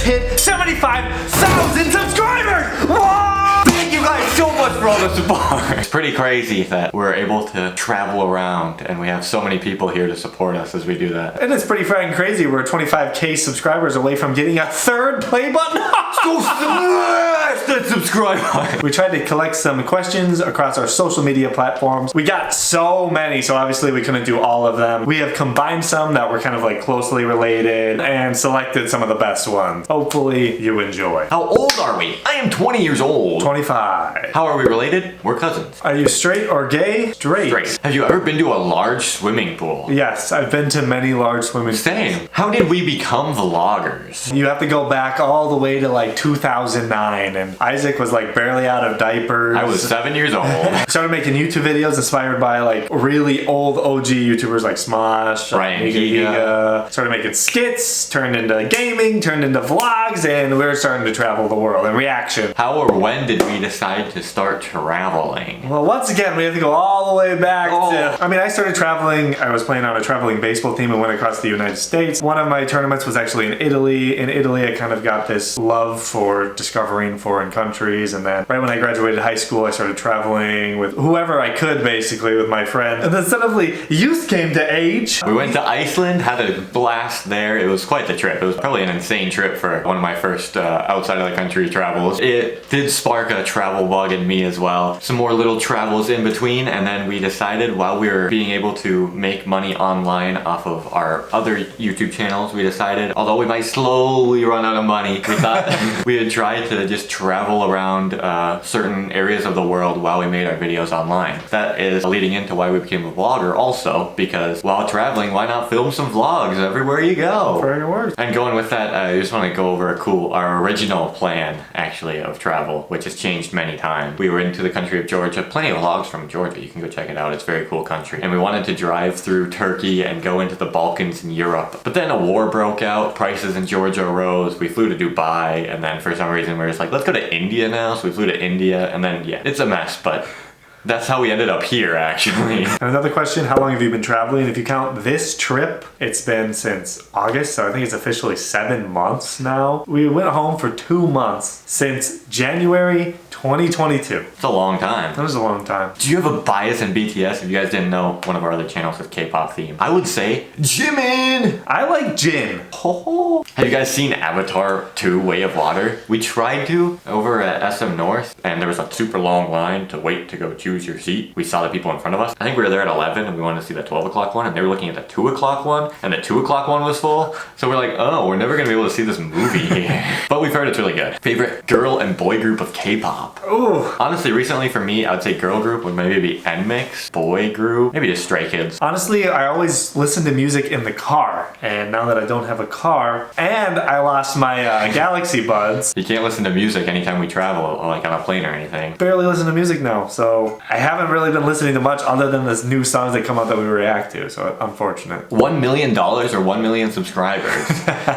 hit 75,000 subscribers! Whoa! Thank you guys so much for all the support. It's pretty crazy that we're able to travel around and we have so many people here to support us as we do that. And it's pretty fucking crazy. We're 25K subscribers away from getting a third play button. So smash that subscribe button. We tried to collect some questions across our social media platforms. We got so many, so obviously we couldn't do all of them. We have combined some that were kind of like closely related and selected some of the best ones. Hopefully you enjoy. How old are we? I am 20 years old. 25. How are we related? We're cousins. Are you straight or gay? Straight. Straight. Have you ever been to a large swimming pool? Yes, I've been to many large swimming pools. Same. How did we become vloggers? You have to go back all the way to like 2009, and Isaac was like barely out of diapers. I was 7 years old. Started making YouTube videos inspired by like really old OG YouTubers like Smosh, Ryan Giga. Started making skits, turned into gaming, turned into vlogs, and we were starting to travel the world and reaction. How or when did we decide to start traveling? Well, once again, we have to go all the way back to... I mean, I started traveling. I was playing on a traveling baseball team and went across the United States. One of my tournaments was actually in Italy. In Italy, I kind of got this love for discovering foreign countries. And then right when I graduated high school, I started traveling with whoever I could, basically, with my friends. And then suddenly, youth came to age. We went to Iceland, had a blast there. It was quite the trip. It was probably an insane trip for one of my first outside of the country travels. It did spark a travel bug in me as well. Some more little travels in between, and then we decided while we were being able to make money online off of our other YouTube channels, we decided, although we might slowly run out of money, we thought we would try to just travel around certain areas of the world while we made our videos online. That is leading into why we became a vlogger also, because while traveling, why not film some vlogs everywhere you go? Very words. And going with that, I just want to go over our original plan, actually, of travel, which has changed many times. We were into the country of Georgia, plenty of vlogs from Georgia, you can go check it out, it's a very cool country. And we wanted to drive through Turkey and go into the Balkans and Europe. But then a war broke out, prices in Georgia rose, we flew to Dubai, and then for some reason we were just like, let's go to India now, so we flew to India, and then yeah, it's a mess, but that's how we ended up here, actually. And another question, how long have you been traveling? If you count this trip, it's been since August, so I think it's officially 7 months now. We went home for 2 months since January 2022. It's a long time. That was a long time. Do you have a bias in BTS? If you guys didn't know, one of our other channels is K-pop themed. I would say Jimin! I like Jin. Oh. Have you guys seen Avatar 2 Way of Water? We tried to over at SM North, and there was a super long line to wait to go choose your seat. We saw the people in front of us. I think we were there at 11 and we wanted to see the 12 o'clock one, and they were looking at the 2 o'clock one, and the 2 o'clock one was full. So we're like, oh, we're never gonna be able to see this movie here. But we've heard it's really good. Favorite girl and boy group of K-pop? Ooh. Honestly, recently for me, I would say girl group would maybe be NMIX, boy group, maybe just Stray Kids. Honestly, I always listen to music in the car, and now that I don't have a car, and I lost my Galaxy Buds. You can't listen to music anytime we travel, like on a plane or anything. Barely listen to music now, so I haven't really been listening to much other than this new songs that come out that we react to, so unfortunate. $1 million or 1 million subscribers?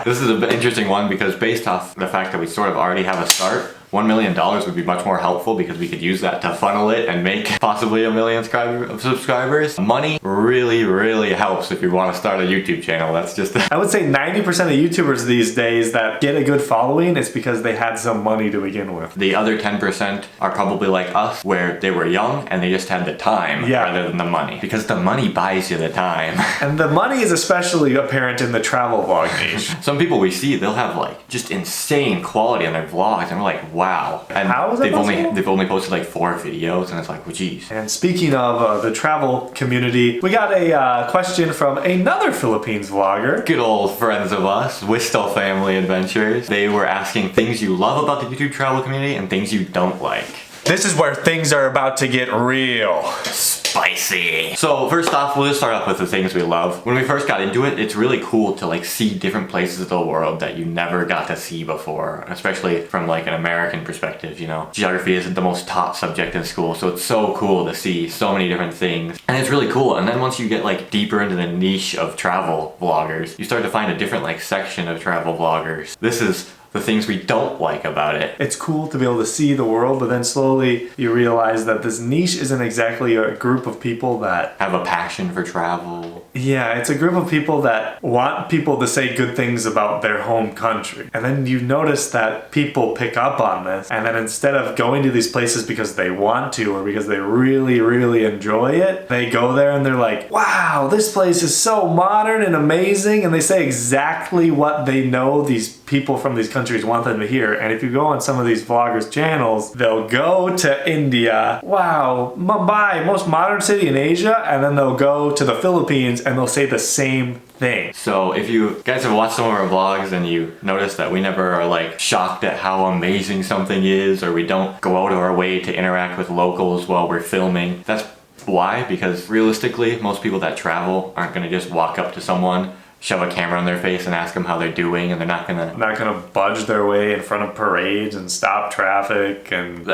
This is an interesting one because based off the fact that we sort of already have a start, $1 million would be much more helpful because we could use that to funnel it and make possibly 1 million subscribers. Money really, really helps if you want to start a YouTube channel. That's just... I would say 90% of YouTubers these days that get a good following, it's because they had some money to begin with. The other 10% are probably like us, where they were young and they just had the time rather than the money. Because the money buys you the time. And the money is especially apparent in the travel vlog niche. Some people we see, they'll have like just insane quality on their vlogs, and we're like, wow. And how is that they've only posted like 4 videos, and it's like, well, geez. And speaking of the travel community, we got a question from another Philippines vlogger. Good old friends of us, Wisto Family Adventures. They were asking things you love about the YouTube travel community and things you don't like. This is where things are about to get real. Spicy. So first off, we'll just start off with the things we love. When we first got into it, it's really cool to like see different places of the world that you never got to see before, especially from like an American perspective, you know. Geography isn't the most taught subject in school, so it's so cool to see so many different things. And it's really cool. And then once you get like deeper into the niche of travel vloggers, you start to find a different like section of travel vloggers. This is the things we don't like about it. It's cool to be able to see the world, but then slowly you realize that this niche isn't exactly a group of people that have a passion for travel. Yeah, it's a group of people that want people to say good things about their home country. And then you notice that people pick up on this, and then instead of going to these places because they want to or because they really, really enjoy it, they go there and they're like, wow, this place is so modern and amazing, and they say exactly what they know these people from these countries want them to hear. And if you go on some of these vloggers' channels, they'll go to India, wow, Mumbai, most modern city in Asia, and then they'll go to the Philippines and they'll say the same thing. So if you guys have watched some of our vlogs and you notice that we never are like shocked at how amazing something is, or we don't go out of our way to interact with locals while we're filming, that's why. Because realistically, most people that travel aren't going to just walk up to someone, shove a camera on their face and ask them how they're doing, and they're not gonna budge their way in front of parades and stop traffic. And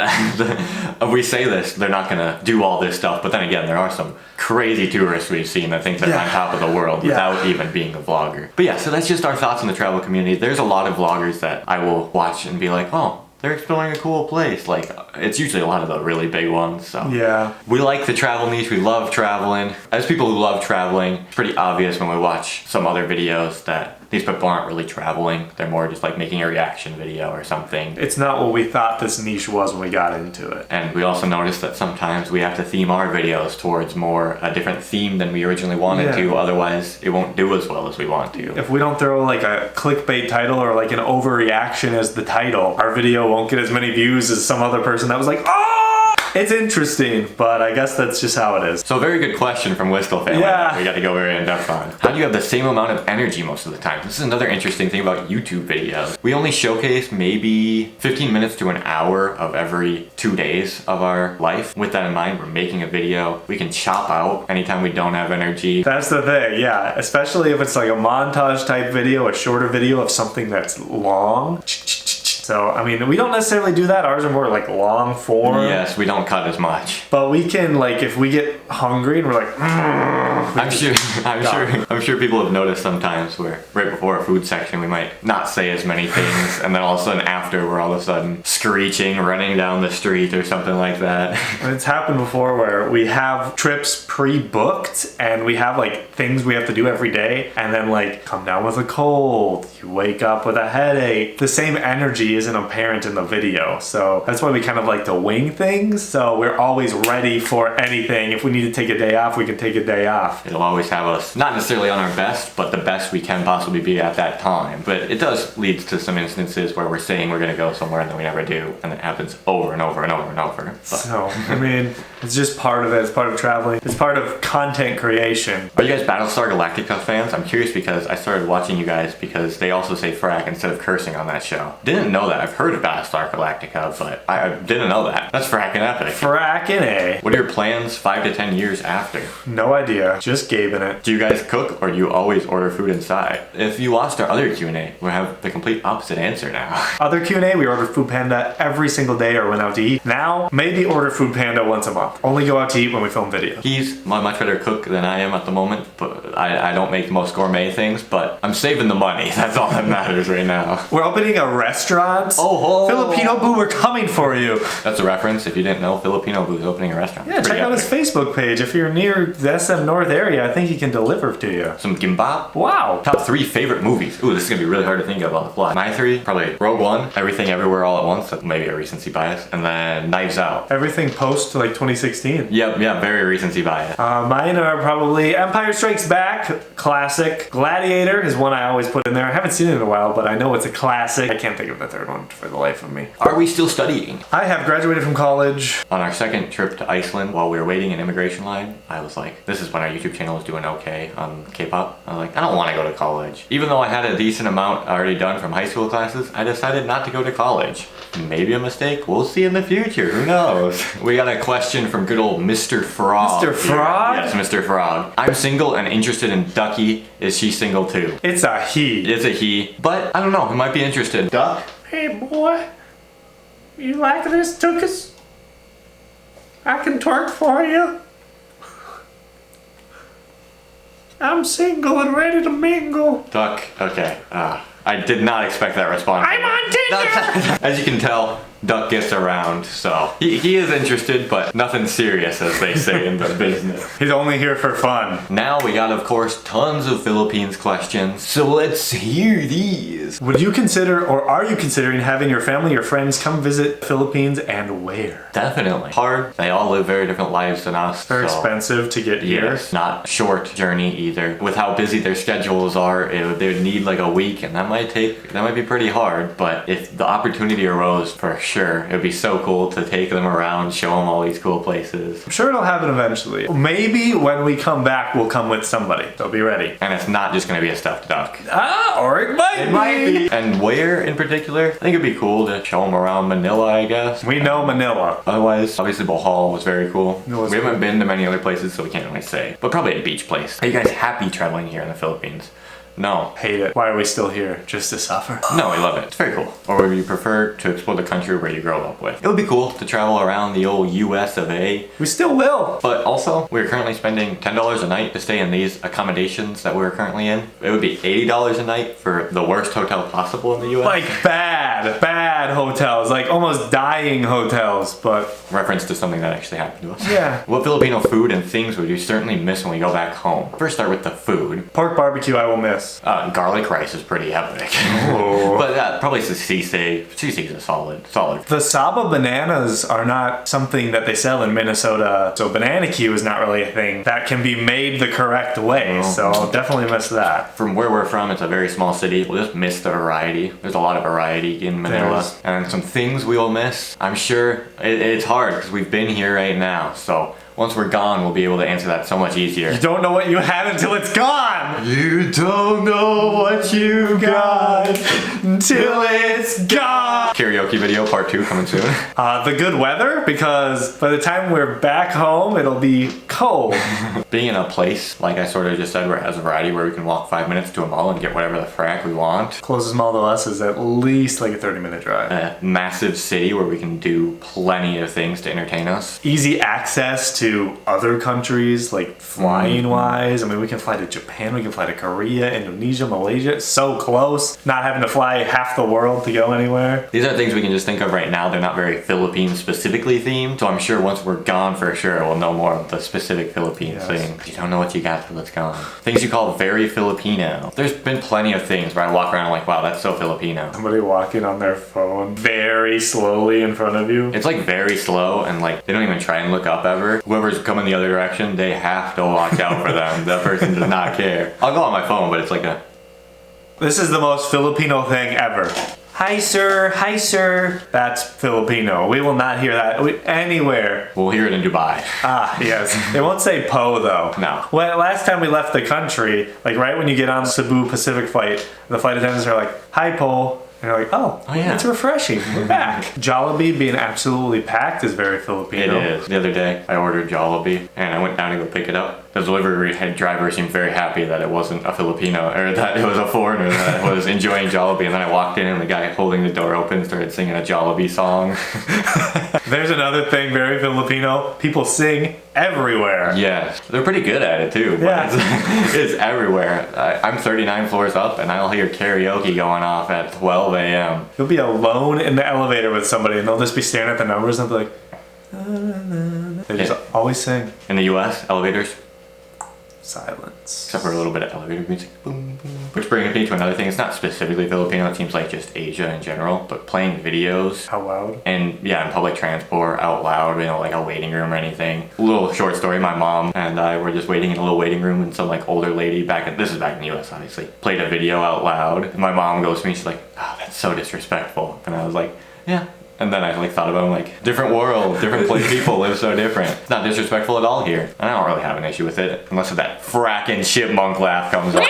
we say this, they're not gonna do all this stuff, but then again, there are some crazy tourists we've seen that think they're on top of the world without even being a vlogger. But yeah, so that's just our thoughts on the travel community. There's a lot of vloggers that I will watch and be like, oh, they're exploring a cool place. Like, it's usually a lot of the really big ones. So yeah, we like the travel niche. We love traveling. As people who love traveling, it's pretty obvious when we watch some other videos that these people aren't really traveling. They're more just like making a reaction video or something. It's not what we thought this niche was when we got into it. And we also noticed that sometimes we have to theme our videos towards more a different theme than we originally wanted to. Otherwise, it won't do as well as we want to. If we don't throw like a clickbait title or like an overreaction as the title, our video won't get as many views as some other person that was like, oh! It's interesting, but I guess that's just how it is. So a very good question from Whistle family. Yeah. We got to go very in depth on. How do you have the same amount of energy most of the time? This is another interesting thing about YouTube videos. We only showcase maybe 15 minutes to an hour of every 2 days of our life. With that in mind, we're making a video. We can chop out anytime we don't have energy. That's the thing, yeah. Especially if it's like a montage type video, a shorter video of something that's long. So, I mean, we don't necessarily do that. Ours are more like long form. Yes, we don't cut as much. But we can, like, if we get hungry and we're like, I'm sure people have noticed sometimes where right before a food section we might not say as many things, and then all of a sudden after we're all of a sudden screeching, running down the street or something like that. And it's happened before where we have trips pre-booked and we have like things we have to do every day, and then like come down with a cold, you wake up with a headache. The same energy isn't apparent in the video, so that's why we kind of like to wing things. So we're always ready for anything. If we need to take a day off, we can take a day off. It'll always have us not necessarily on our best, but the best we can possibly be at that time. But it does lead to some instances where we're saying we're gonna go somewhere and then we never do, and it happens over and over and over and over. But. So, I mean, it's just part of it. It's part of traveling. It's part of content creation. Are you guys Battlestar Galactica fans? I'm curious because I started watching you guys because they also say frack instead of cursing on that show. Didn't know that. I've heard of Battlestar Galactica, but I didn't know that. That's frackin' epic. Frackin' A. What are your plans 5 to 10 years after? No idea. Just gaping it. Do you guys cook or do you always order food inside? If you watched our other Q&A, we have the complete opposite answer now. Other Q&A, we ordered Food Panda every single day or went out to eat. Now, maybe order Food Panda once a month. Only go out to eat when we film videos. He's a much better cook than I am at the moment, but I don't make the most gourmet things, but I'm saving the money. That's all that matters right now. We're opening a restaurant. Oh. Filipino Boo, we're coming for you. That's a reference. If you didn't know, Filipino Boo is opening a restaurant. Yeah, check out his Facebook page. If you're near the SM North area, I think he can deliver to you. Some gimbap. Wow. Top 3 favorite movies. Ooh, this is gonna be really hard to think of on the fly. My 3, probably Rogue One, Everything Everywhere All at Once. That's maybe a recency bias. And then Knives Out. Everything post like 2016. Yep, yeah, very recency bias. Mine are probably Empire Strikes Back, classic. Gladiator is one I always put in there. I haven't seen it in a while, but I know it's a classic. I can't think of the third one for the life of me. Are we still studying? I have graduated from college. On our second trip to Iceland, while we were waiting in immigration line, I was like, this is when our YouTube channel was doing okay on K-pop. I was like, I don't want to go to college. Even though I had a decent amount already done from high school classes, I decided not to go to college. Maybe a mistake. We'll see in the future. Who knows? We got a question from good old Mr. Frog. Mr. Frog? Yes, Mr. Frog. I'm single and interested in Ducky. Is she single too? It's a he. It's a he. But I don't know. He might be interested. Duck? Hey boy, you like this tuchus? I can twerk for you. I'm single and ready to mingle. Duck. Okay. I did not expect that response. I'm on Tinder! As you can tell, Duck gets around, so he is interested, but nothing serious, as they say in the business. He's only here for fun. Now we got, of course, tons of Philippines questions, so let's hear these. Would you consider, or are you considering having your family or friends come visit Philippines, and where? Definitely. Hard. They all live very different lives than us. Very so expensive to get here. yes, not short journey either. With how busy their schedules are, they would need like a week, and that might be pretty hard. But if the opportunity arose, for sure, it would be so cool to take them around, show them all these cool places. I'm sure it'll happen eventually. Maybe when we come back, we'll come with somebody. So be ready. And it's not just going to be a stuffed duck. Or it might be. And where in particular? I think it'd be cool to show them around Manila, I guess. We know Manila. Otherwise, obviously Bohol was very cool. It was We haven't cool. been to many other places, so we can't really say. But probably a beach place. Are you guys happy traveling here in the Philippines? No. Hate it. Why are we still here? Just to suffer? No, we love it. It's very cool. Or would you prefer to explore the country where you grow up with? It would be cool to travel around the old US of A. We still will. But also, we're currently spending $10 a night to stay in these accommodations that we're currently in. It would be $80 a night for the worst hotel possible in the US. Like bad hotels. Like almost dying hotels, but Reference to something that actually happened to us. yeah. What Filipino food and things would you certainly miss when we go back home? First, start with the food. Pork barbecue I will miss. Garlic rice is pretty epic. Oh. But probably sisig. Sisig is a solid. The Saba bananas are not something that they sell in Minnesota, so banana Q is not really a thing that can be made the correct way, so I'll definitely miss that. From where we're from, it's a very small city. We'll just miss the variety. There's a lot of variety in Manila. There's- And some things we will miss. I'm sure it's hard because we've been here right now. So once we're gone, we'll be able to answer that so much easier. You don't know what you had until it's gone! You don't know what you got Until it's gone! Karaoke video part 2 coming soon. The good weather, because by the time we're back home, it'll be cold. Being in a place, like I sort of just said, where it has a variety, where we can walk 5 minutes to a mall and get whatever the frack we want. Closest mall to us is at least like a 30-minute drive. A massive city where we can do plenty of things to entertain us. Easy access to other countries, like flying wise. I mean, we can fly to Japan, we can fly to Korea, Indonesia, Malaysia. It's so close. Not having to fly half the world to go anywhere. These are things we can just think of right now. They're not very Philippines specifically themed. So I'm sure once we're gone for sure, we'll know more of the specific Philippines Yes. things. You don't know what you got till it's gone. Things you call very Filipino. There's been plenty of things where I walk around and I'm like, wow, that's so Filipino. Somebody walking on their phone very slowly in front of you. It's like very slow and like they don't even try and look up ever. Whoever's coming the other direction, they have to watch out for them. That person does not care. I'll go on my phone, but it's like a... This is the most Filipino thing ever. Hi sir, hi sir. That's Filipino. We will not hear that anywhere. We'll hear it in Dubai. Ah, yes. They won't say po though. No. Well, last time we left the country, like right when you get on Cebu Pacific flight, the flight attendants are like, hi po. And you're like, oh yeah. It's refreshing. We're back. Jollibee being absolutely packed is very Filipino. It is. The other day, I ordered Jollibee, and I went down to go pick it up. The delivery head driver seemed very happy that it wasn't a Filipino, or that it was a foreigner that was enjoying Jollibee. And then I walked in, and the guy holding the door open started singing a Jollibee song. There's another thing very Filipino. People sing everywhere. Yes, they're pretty good at it too. But Yeah. it's everywhere. I'm 39 floors up, and I'll hear karaoke going off at 12 a.m. You'll be alone in the elevator with somebody and they'll just be staring at the numbers and be like, they just always sing. In the U.S., elevators. Silence. Except for a little bit of elevator music. Boom, boom. Which brings me to another thing. It's not specifically Filipino. It seems like just Asia in general. But playing videos. How loud? And yeah, in public transport, out loud, like a waiting room or anything. A little short story. My mom and I were just waiting in a little waiting room, and some like older lady this is back in the U.S. obviously, played a video out loud. And my mom goes to me, she's like, oh, that's so disrespectful. And I was like, yeah. And then I thought about it, I'm like, different world, different place, people live so different. It's not disrespectful at all here. And I don't really have an issue with it, unless that frackin' chipmunk laugh comes up.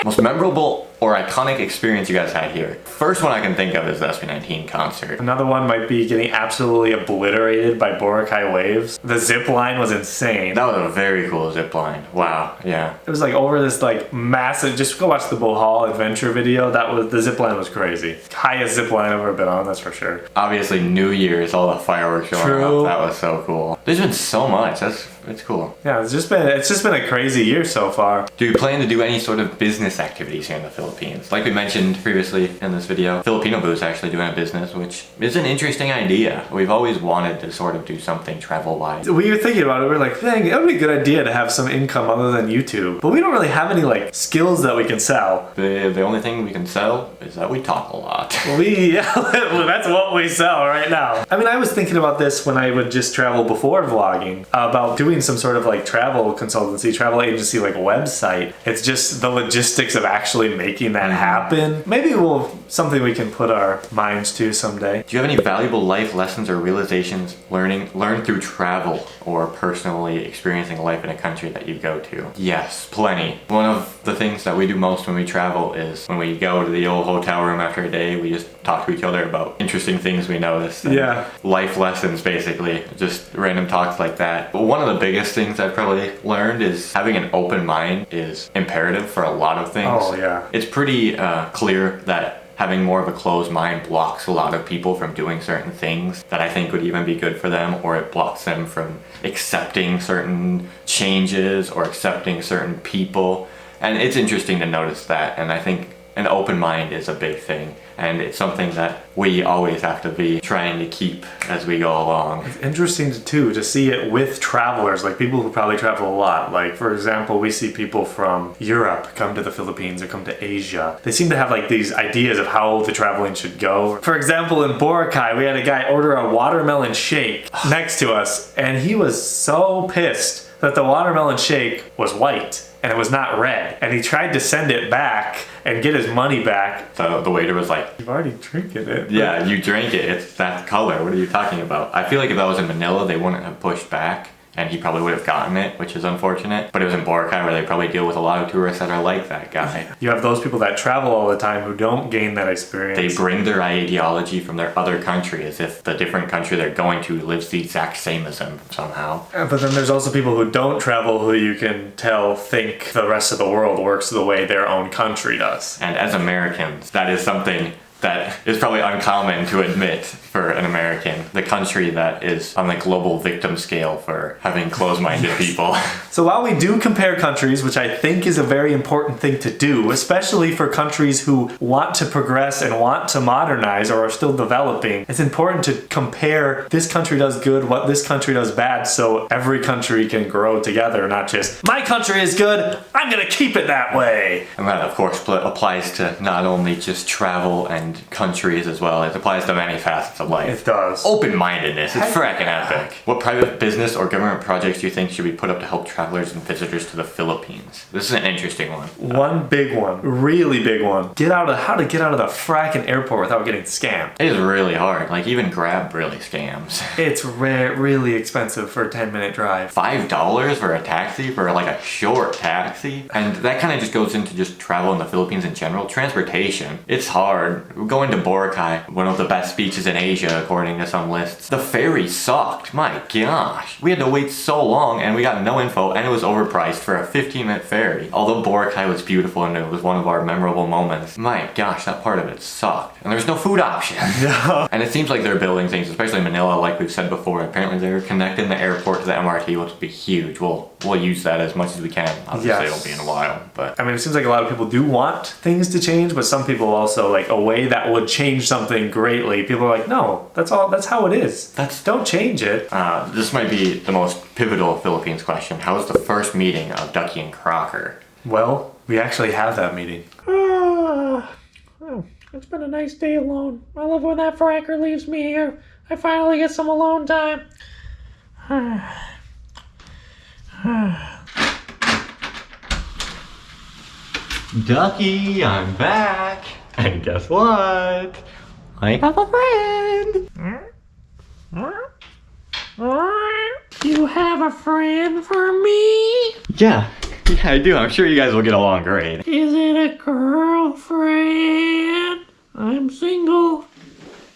Most memorable or iconic experience you guys had here? First one I can think of is the SB19 concert. Another one might be getting absolutely obliterated by Boracay waves. The zip line was insane. That was a very cool zip line. Wow, yeah. It was like over this like massive, just go watch the Bohol adventure video. The zip line was crazy. Highest zip line I've ever been on, that's for sure. Obviously New Year's, all the fireworks going True. off, that was so cool. There's been so much, it's cool. Yeah, it's just been a crazy year so far. Do you plan to do any sort of business activities here in the Philippines? Like we mentioned previously in this video, Filipino Boo's actually doing a business, which is an interesting idea. We've always wanted to sort of do something travel-wise. We were thinking about it. We're like, dang, it would be a good idea to have some income other than YouTube. But we don't really have any like skills that we can sell. The only thing we can sell is that we talk a lot. That's what we sell right now. I mean, I was thinking about this when I would just travel before vlogging, about doing some sort of like travel consultancy, travel agency, like website. It's just the logistics of actually making that happen. Maybe something we can put our minds to someday. Do you have any valuable life lessons or realizations learned through travel or personally experiencing life in a country that you go to? Yes, plenty. One of the things that we do most when we travel is when we go to the old hotel room after a day, we just talk to each other about interesting things we noticed. Yeah. Life lessons, basically. Just random talks like that. But one of the biggest things I've probably learned is having an open mind is imperative for a lot of things. Oh, yeah. It's pretty clear that having more of a closed mind blocks a lot of people from doing certain things that I think would even be good for them, or it blocks them from accepting certain changes or accepting certain people. And it's interesting to notice that, and I think an open mind is a big thing, and it's something that we always have to be trying to keep as we go along. It's interesting to see it with travelers, like people who probably travel a lot. Like, for example, we see people from Europe come to the Philippines or come to Asia. They seem to have like these ideas of how the traveling should go. For example, in Boracay, we had a guy order a watermelon shake next to us, and he was so pissed that the watermelon shake was white and it was not red, and he tried to send it back and get his money back. The waiter was like, "You've already drinking it." Yeah, you drank it. It's that color. What are you talking about? I feel like if that was in Manila, they wouldn't have pushed back, and he probably would have gotten it, which is unfortunate. But it was in Boracay, where they probably deal with a lot of tourists that are like that guy. You have those people that travel all the time who don't gain that experience. They bring their ideology from their other country as if the different country they're going to lives the exact same as them somehow. But then there's also people who don't travel who you can tell think the rest of the world works the way their own country does. And as Americans, that is something that is probably uncommon to admit for an American. The country that is on the global victim scale for having closed-minded people. So while we do compare countries, which I think is a very important thing to do, especially for countries who want to progress and want to modernize or are still developing, it's important to compare this country does good, what this country does bad, so every country can grow together, not just, my country is good, I'm gonna keep it that way. And that, of course, applies to not only just travel and countries as well. It applies to many facets of life. It does. Open-mindedness. It's fracking epic. What private business or government projects do you think should be put up to help travelers and visitors to the Philippines? This is an interesting one. One big one. Really big one. How to get out of the fracking airport without getting scammed. It is really hard. Like, even Grab really scams. It's really expensive for a 10-minute drive. $5 for a taxi, for like a short taxi? And that kind of just goes into just travel in the Philippines in general. Transportation. It's hard. Going to Boracay, one of the best beaches in Asia according to some lists. The ferry sucked. My gosh. We had to wait so long and we got no info, and it was overpriced for a 15-minute ferry. Although Boracay was beautiful and it was one of our memorable moments, my gosh, that part of it sucked. And there's no food option. Yeah. And it seems like they're building things, especially in Manila, like we've said before. Apparently they're connecting the airport to the MRT, which will be huge. We'll use that as much as we can. Obviously it'll be in a while, but... I mean, it seems like a lot of people do want things to change, but some people also like a way that would change something greatly. People are like, no, that's how it is. Don't change it. This might be the most pivotal Philippines question. How was the first meeting of Ducky and Crocker? Well, we actually have that meeting. It's been a nice day alone. I love when that fracker leaves me here. I finally get some alone time. Ducky, I'm back. And guess what? I have a friend. You have a friend for me? Yeah, I do. I'm sure you guys will get along great. Is it a girlfriend? I'm single.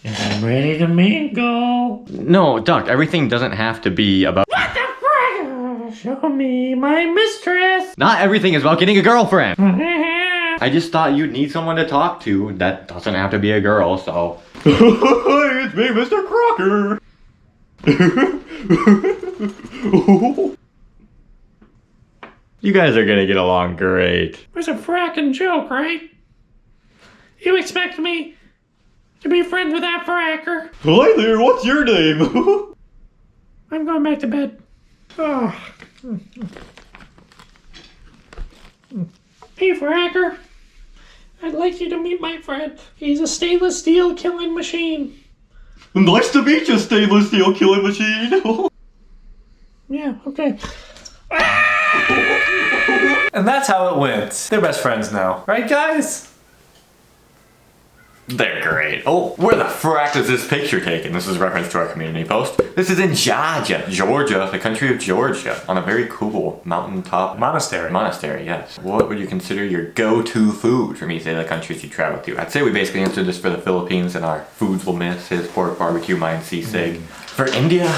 And I'm ready to mingle. No, Duck, everything doesn't have to be about... What the frick? Show me my mistress. Not everything is about getting a girlfriend. I just thought you'd need someone to talk to that doesn't have to be a girl, so... It's me, Mr. Crocker! You guys are gonna get along great. It was a fracking joke, right? You expect me to be friends with that fracker? Hi there, what's your name? I'm going back to bed. Oh. Hey, fracker. I'd like you to meet my friend. He's a stainless steel killing machine. Nice to meet you, stainless steel killing machine. Yeah, okay. And that's how it went. They're best friends now. Right, guys? They're great. Oh, where the frack is this picture taken? This is a reference to our community post. This is in Georgia, the country of Georgia, on a very cool mountaintop Monastery. Monastery, yes. What would you consider your go-to food from each of the countries you travel to? I'd say we basically answered this for the Philippines, and our foods will miss his pork barbecue, mine sisig. For India,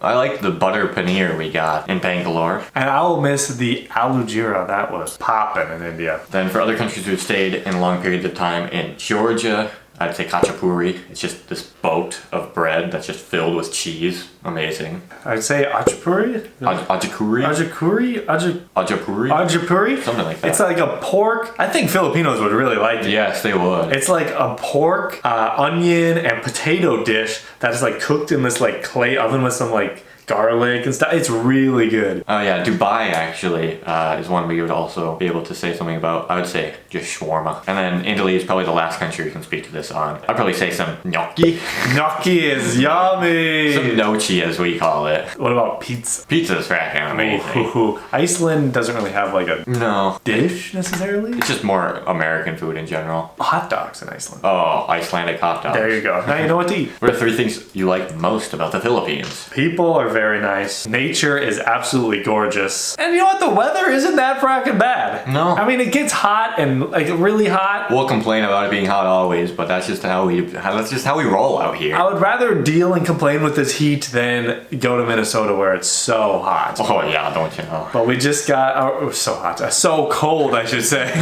I like the butter paneer we got in Bangalore. And I'll miss the aloo jira. That was poppin' in India. Then for other countries we've stayed in long periods of time, in Georgia, I'd say khachapuri. It's just this boat of bread that's just filled with cheese. Amazing. I'd say ajapuri. Ajakuri? Ajapuri? Ajapuri? Something like that. It's like a pork. I think Filipinos would really like it. Yes, they would. It's like a pork, onion, and potato dish that is like cooked in this like clay oven with some like garlic and stuff. It's really good. Oh yeah, Dubai actually is one we would also be able to say something about. I would say just shawarma. And then Italy is probably the last country we can speak to this on. I'd probably say some gnocchi. Gnocchi is yummy. Some gnocchi as we call it. What about pizza? Pizza is fracking amazing. Ooh. Iceland doesn't really have like a No. dish necessarily. It's just more American food in general. Hot dogs in Iceland. Oh, Icelandic hot dogs. There you go. Now you know what to eat. What are 3 things you like most about the Philippines? People are very nice. Nature is absolutely gorgeous. And you know what? The weather isn't that fracking bad. No. I mean, it gets hot and like really hot. We'll complain about it being hot always, but that's just how we roll out here. I would rather deal and complain with this heat than go to Minnesota where it's so hot. Oh yeah, don't you know? But we just got, it was so hot, so cold I should say.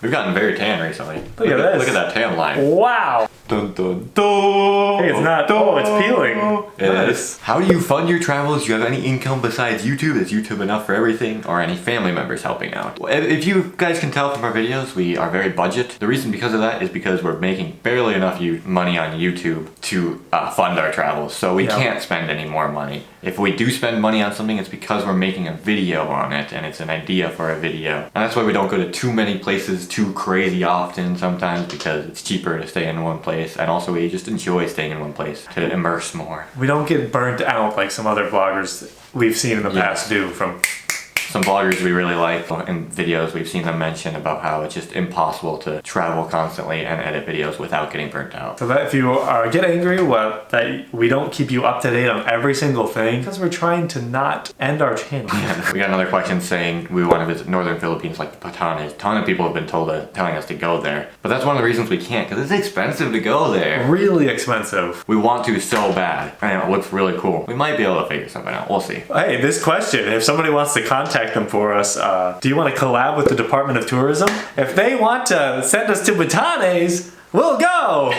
We've gotten very tan recently. Look at this. Look at that tan line. Wow. Dun, dun, dun. Hey, it's not, oh, it's peeling. It Nice. is. How do you fund your travels? Do you have any income besides YouTube? Is YouTube enough for everything? Or any family members helping out? If you guys can tell from our videos, we are very budget. The reason because of that is because we're making barely enough money on YouTube to fund our travels. So we can't spend any more money. If we do spend money on something, it's because we're making a video on it and it's an idea for a video. And that's why we don't go to too many places too crazy often sometimes, because it's cheaper to stay in one place. And also we just enjoy staying in one place to immerse more. We don't get burnt out like some other vloggers we've seen in the past do from... Some vloggers we really like in videos, we've seen them mention about how it's just impossible to travel constantly and edit videos without getting burnt out. So that if you get angry that we don't keep you up to date on every single thing, because we're trying to not end our channel. We got another question saying we want to visit northern Philippines like Batanes. A ton of people have been telling us to go there. But that's one of the reasons we can't, because it's expensive to go there. Really expensive. We want to so bad. And it looks really cool. We might be able to figure something out. We'll see. Hey, this question, if somebody wants to contact them for us, do you want to collab with the Department of Tourism? If they want to send us to Batanes, we'll go!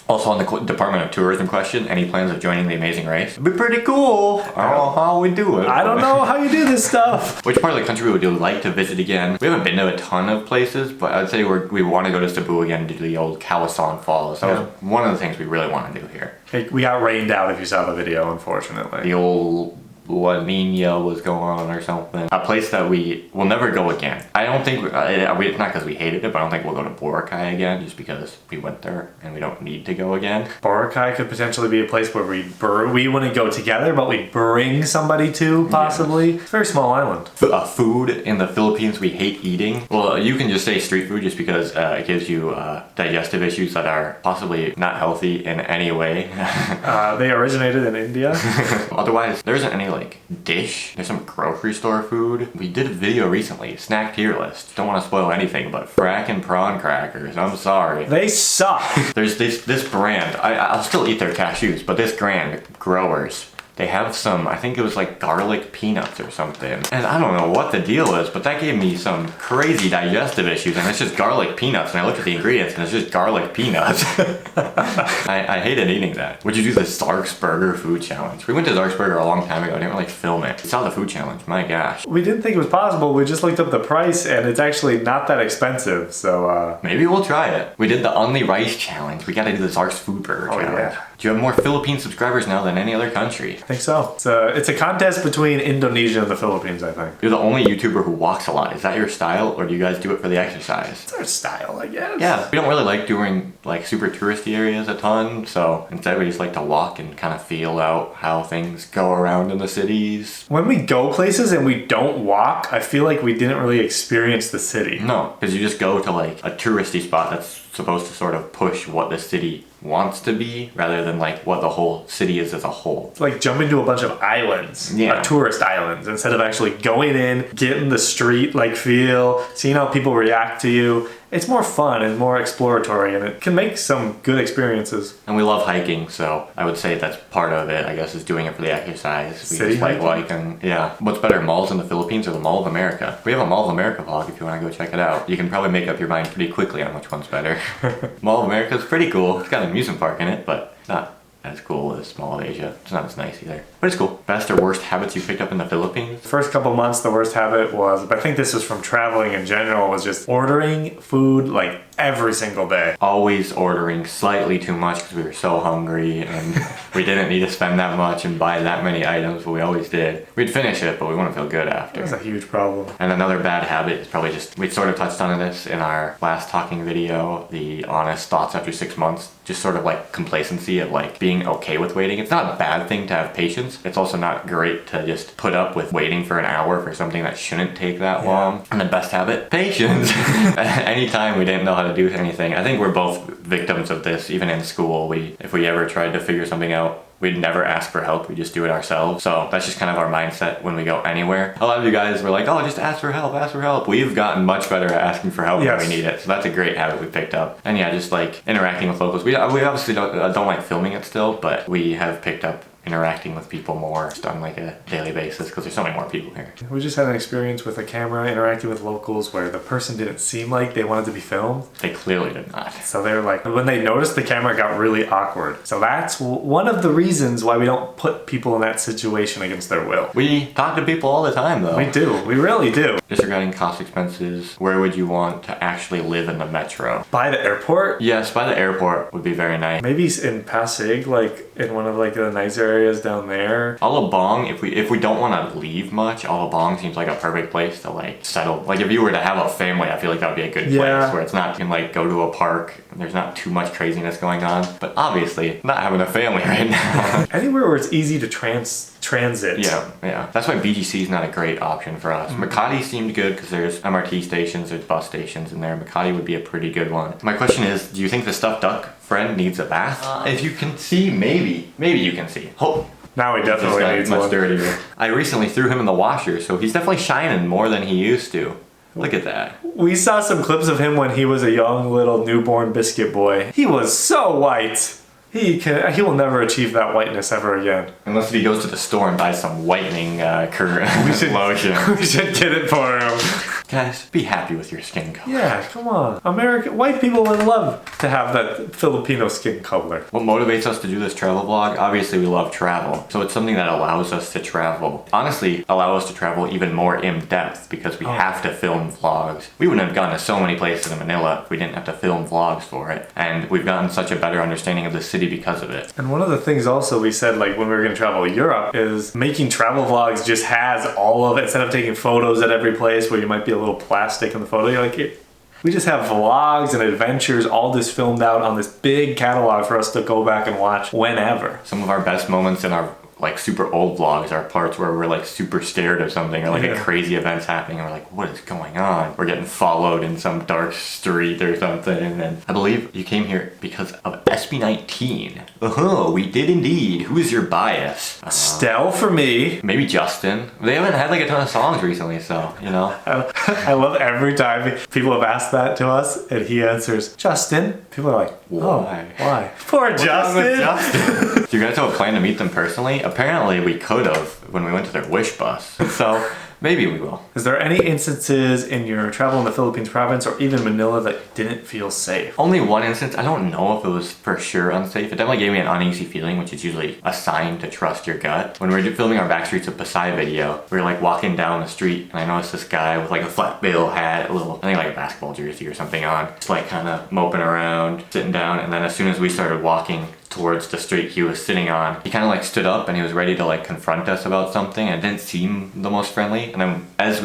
Also on the Department of Tourism question, any plans of joining the Amazing Race? It'd be pretty cool. I don't know how we do it. I don't know how you do this stuff. Which part of the country would you like to visit again? We haven't been to a ton of places, but I'd say we want to go to Cebu again to do the old Kawasan Falls. That was one of the things we really want to do here. Hey, we got rained out if you saw the video, unfortunately. The old La Nina was going on or something. A place that we will never go again. I don't think, it's not because we hated it, but I don't think we'll go to Boracay again just because we went there and we don't need to go again. Boracay could potentially be a place where we wouldn't go together, but we'd bring somebody to, possibly. It's a very small island. Food in the Philippines we hate eating. Well, you can just say street food just because it gives you digestive issues that are possibly not healthy in any way. They originated in India. Otherwise, there isn't any like dish. There's some grocery store food. We did a video recently, snack tier list. Don't want to spoil anything, but frackin' prawn crackers. I'm sorry. They suck. There's this brand. I'll still eat their cashews, but this brand, Growers. they have some, I think it was like garlic peanuts or something. And I don't know what the deal is, but that gave me some crazy digestive issues. And it's just garlic peanuts. And I looked at the ingredients and it's just garlic peanuts. I hated eating that. Would you do the Zark's Burger food challenge? We went to Zark's Burger a long time ago. I didn't really film it. We saw the food challenge. My gosh. We didn't think it was possible. We just looked up the price and it's actually not that expensive. So, maybe we'll try it. We did the Only Rice challenge. We gotta do the Zark's Food Burger challenge. Yeah. Do you have more Philippine subscribers now than any other country? I think so. It's a contest between Indonesia and the Philippines, I think. You're the only YouTuber who walks a lot. Is that your style, or do you guys do it for the exercise? It's our style, I guess. Yeah, we don't really like doing like super touristy areas a ton, so instead we just like to walk and kind of feel out how things go around in the cities. When we go places and we don't walk, I feel like we didn't really experience the city. No, because you just go to like a touristy spot that's supposed to sort of push what the city wants to be rather than like what the whole city is as a whole. It's like jumping to a bunch of islands, Yeah. tourist islands, instead of actually going in, getting the street like feel, seeing how people react to you. It's more fun and more exploratory, and it can make some good experiences. And we love hiking, so I would say that's part of it, I guess, is doing it for the exercise. We City just like hiking? hiking. Yeah. What's better, malls in the Philippines or the Mall of America? We have a Mall of America vlog if you want to go check it out. You can probably make up your mind pretty quickly on which one's better. Mall of America is pretty cool. It's got an amusement park in it, but not as cool as Mall of Asia. It's not as nice either. But it's cool. Best or worst habits you picked up in the Philippines? First couple months, the worst habit was, but I think this was from traveling in general, was just ordering food like every single day. Always ordering slightly too much because we were so hungry and we didn't need to spend that much and buy that many items, but we always did. We'd finish it, but we wouldn't feel good after. That's a huge problem. And another bad habit is probably just, we sort of touched on this in our last talking video, the honest thoughts after 6 months, just sort of like complacency of like being okay with waiting. It's not a bad thing to have patience. It's also not great to just put up with waiting for an hour for something that shouldn't take that long. And the best habit, patience. Anytime we didn't know how to do anything. I think we're both victims of this, even in school. If we ever tried to figure something out, we'd never ask for help, we just do it ourselves. So that's just kind of our mindset when we go anywhere. A lot of you guys were like, oh, just ask for help, ask for help. We've gotten much better at asking for help when we need it. So that's a great habit we picked up. And yeah, just like interacting with locals. We obviously don't like filming it still, but we have picked up interacting with people more just on like a daily basis because there's so many more people here. We just had an experience with a camera interacting with locals where the person didn't seem like they wanted to be filmed. They clearly did not. So they were like, when they noticed the camera, it got really awkward. So that's one of the reasons why we don't put people in that situation against their will. We talk to people all the time though. We do. We really do. Disregarding cost expenses, where would you want to actually live in the metro? By the airport? Yes, by the airport would be very nice. Maybe in Pasig, like in one of like the nicer areas down there. Alabang, if we don't want to leave much, Alabang seems like a perfect place to like settle. Like if you were to have a family, I feel like that would be a good place where it's not, you can like go to a park and there's not too much craziness going on. But obviously, not having a family right now. Anywhere where it's easy to transit. Yeah. That's why BGC is not a great option for us. Makati seemed good because there's MRT stations, there's bus stations in there. Makati would be a pretty good one. My question is, do you think the stuffed duck friend needs a bath? If you can see, maybe you can see. Hope. Now he definitely needs much one. dirtier. I recently threw him in the washer, so he's definitely shining more than he used to. Look at that. We saw some clips of him when he was a young little newborn biscuit boy. He was so white. He will never achieve that whiteness ever again. Unless if he goes to the store and buys some whitening lotion. We should get it for him. Guys, be happy with your skin color. Yeah, come on. White people would love to have that Filipino skin color. What motivates us to do this travel vlog? Obviously, we love travel. So it's something that allows us to travel. Honestly, allow us to travel even more in depth because we have to film vlogs. We wouldn't have gone to so many places in Manila if we didn't have to film vlogs for it. And we've gotten such a better understanding of the city because of it. And one of the things also we said, like when we were going to travel Europe, is making travel vlogs just has all of it. Instead of taking photos at every place where you might be a little plastic in the photo, you're like, we just have vlogs and adventures all just filmed out on this big catalog for us to go back and watch whenever. Some of our best moments in our like super old vlogs are parts where we're like super scared of something or like a crazy event's happening and we're like, what is going on? We're getting followed in some dark street or something. And I believe you came here because of SB19. Oh, we did indeed. Who is your bias? Stell for me. Maybe Justin. They haven't had like a ton of songs recently, so you know. I love every time people have asked that to us and he answers Justin. People are like, why? Poor Justin. Do you guys have a plan to meet them personally? Apparently we could have when we went to their wish bus. So maybe we will. Is there any instances in your travel in the Philippines province or even Manila that didn't feel safe? Only one instance. I don't know if it was for sure unsafe. It definitely gave me an uneasy feeling, which is usually a sign to trust your gut. When we were filming our Backstreets of Pasay video, we were like walking down the street and I noticed this guy with like a flat bill hat, a little, I think like a basketball jersey or something on, just like kind of moping around, sitting down. And then as soon as we started walking towards the street he was sitting on, he kind of like stood up and he was ready to like confront us about something, and it didn't seem the most friendly. And then as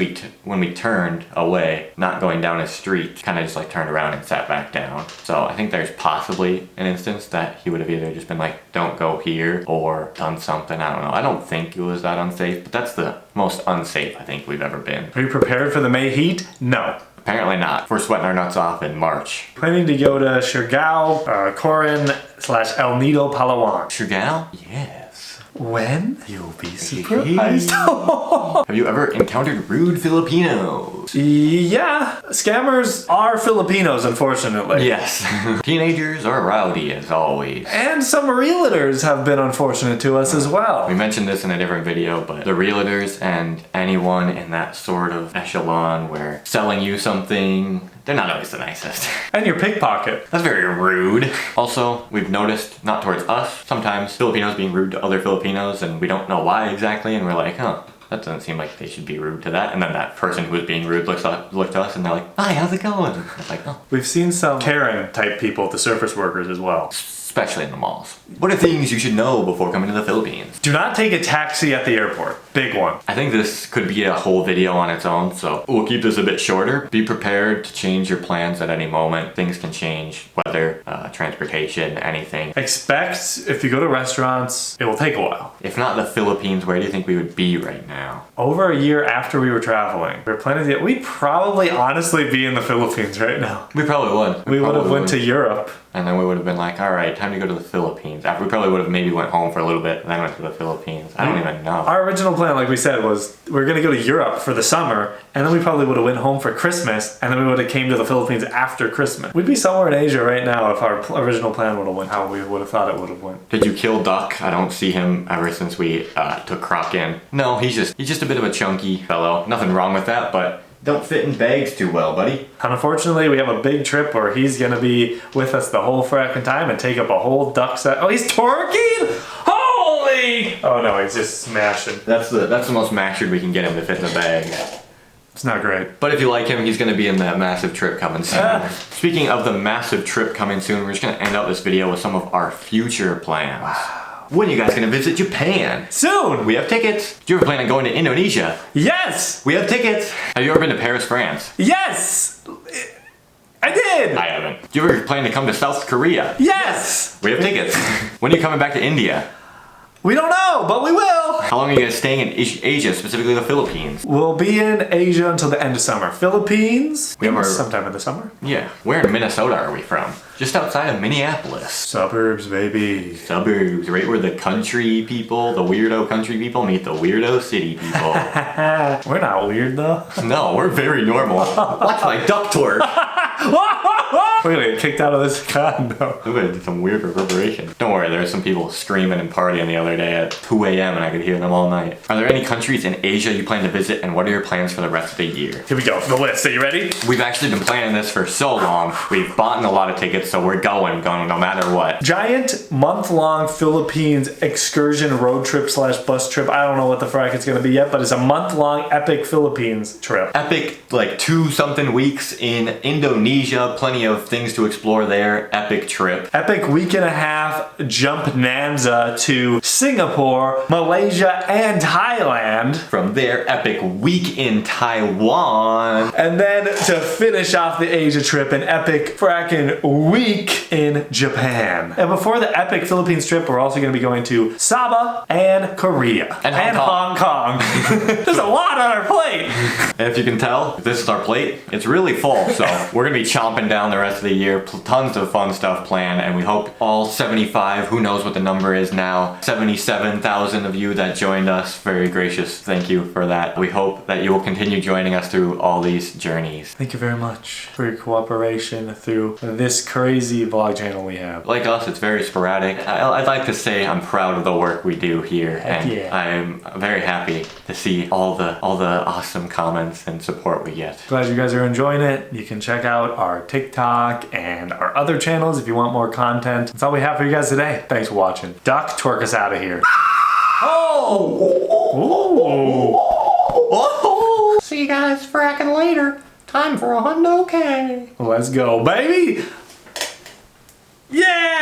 when we turned away, not going down his street, kind of just like turned around and sat back down. So I think there's possibly an instance that he would have either just been like, don't go here, or done something. I don't know. I don't think it was that unsafe, but that's the most unsafe I think we've ever been. Are you prepared for the May heat? No. Apparently not. We're sweating our nuts off in March. Planning to go to Siargao, Coron / El Nido, Palawan. Siargao? Yes. When? You'll be surprised. Have you ever encountered rude Filipinos? Yeah, scammers are Filipinos, unfortunately. Yes. Teenagers are rowdy as always. And some realtors have been unfortunate to us as well. We mentioned this in a different video, but the realtors and anyone in that sort of echelon where selling you something, they're not always the nicest. And your pickpocket. That's very rude. Also, we've noticed, not towards us, sometimes Filipinos being rude to other Filipinos and we don't know why exactly, and we're like, huh, that doesn't seem like they should be rude to that. And then that person who was being rude looked to us and they're like, hi, how's it going? It's like, oh. We've seen some Karen type people to surface workers as well. Especially in the malls. What are things you should know before coming to the Philippines? Do not take a taxi at the airport. Big one. I think this could be a whole video on its own, so we'll keep this a bit shorter. Be prepared to change your plans at any moment. Things can change, weather, transportation, anything. Expect if you go to restaurants, it will take a while. If not the Philippines, where do you think we would be right now? Over a year after we were traveling, we were planning to, we'd probably honestly be in the Philippines right now. We probably would. We would have went to Europe. And then we would have been like, all right, time to go to the Philippines. After we probably would have maybe went home for a little bit and then went to the Philippines. I don't even know. Our original plan, like we said, was we were going to go to Europe for the summer, and then we probably would have went home for Christmas, and then we would have came to the Philippines after Christmas. We'd be somewhere in Asia right now if our original plan would have went how we would have thought it would have went. Did you kill Duck? I don't see him ever since we took Croc in. No, he's just a bit of a chunky fellow. Nothing wrong with that, but don't fit in bags too well, buddy. And unfortunately, we have a big trip where he's gonna be with us the whole fracking time and take up a whole duck set. Oh, he's twerking! Holy! Oh no, he's just smashing. That's the most mastered we can get him to fit in the bag. It's not great. But if you like him, he's gonna be in that massive trip coming soon. Speaking of the massive trip coming soon, we're just gonna end up this video with some of our future plans. Wow. When are you guys gonna visit Japan? Soon! We have tickets. Do you ever plan on going to Indonesia? Yes! We have tickets. Have you ever been to Paris, France? Yes! I did! I haven't. Do you ever plan to come to South Korea? Yes! We have tickets. When are you coming back to India? We don't know, but we will! How long are you guys staying in Asia, specifically the Philippines? We'll be in Asia until the end of summer. Philippines? We have our... sometime in the summer. Yeah. Where in Minnesota are we from? Just outside of Minneapolis. Suburbs, baby. Suburbs, right where the country people, the weirdo country people meet the weirdo city people. We're not weird though. No, we're very normal. Watch my duck twerk. We're gonna get kicked out of this condo. We're gonna do some weird reverberation. Don't worry, there were some people screaming and partying the other day at 2 a.m. and I could hear them all night. Are there any countries in Asia you plan to visit, and what are your plans for the rest of the year? Here we go, the list. Are you ready? We've actually been planning this for so long. We've bought a lot of tickets, so we're going no matter what. Giant month-long Philippines excursion road trip / bus trip. I don't know what the frack it's gonna be yet, but it's a month-long epic Philippines trip. Epic, like 2-something weeks in Indonesia. Plenty of things to explore there. Epic trip. Epic week and a half jump Nanza to Singapore, Malaysia, and Thailand. From there, epic week in Taiwan. And then to finish off the Asia trip, an epic frackin' week in Japan. And before the epic Philippines trip, we're also going to be going to Sabah and Korea. And Hong Kong. There's a lot on our plate. And if you can tell, if this is our plate, it's really full, so we're going to be chomping down the rest of of the year. Tons of fun stuff planned, and we hope all 75, who knows what the number is now, 77,000 of you that joined us. Very gracious. Thank you for that. We hope that you will continue joining us through all these journeys. Thank you very much for your cooperation through this crazy vlog channel we have. Like us, it's very sporadic. I'd like to say I'm proud of the work we do here, and yeah. I'm very happy to see all the awesome comments and support we get. Glad you guys are enjoying it. You can check out our TikTok and our other channels if you want more content. That's all we have for you guys today. Thanks for watching. Duck, twerk us out of here. Oh! See you guys fracking later. Time for a hundo K. Let's go, baby. Yeah!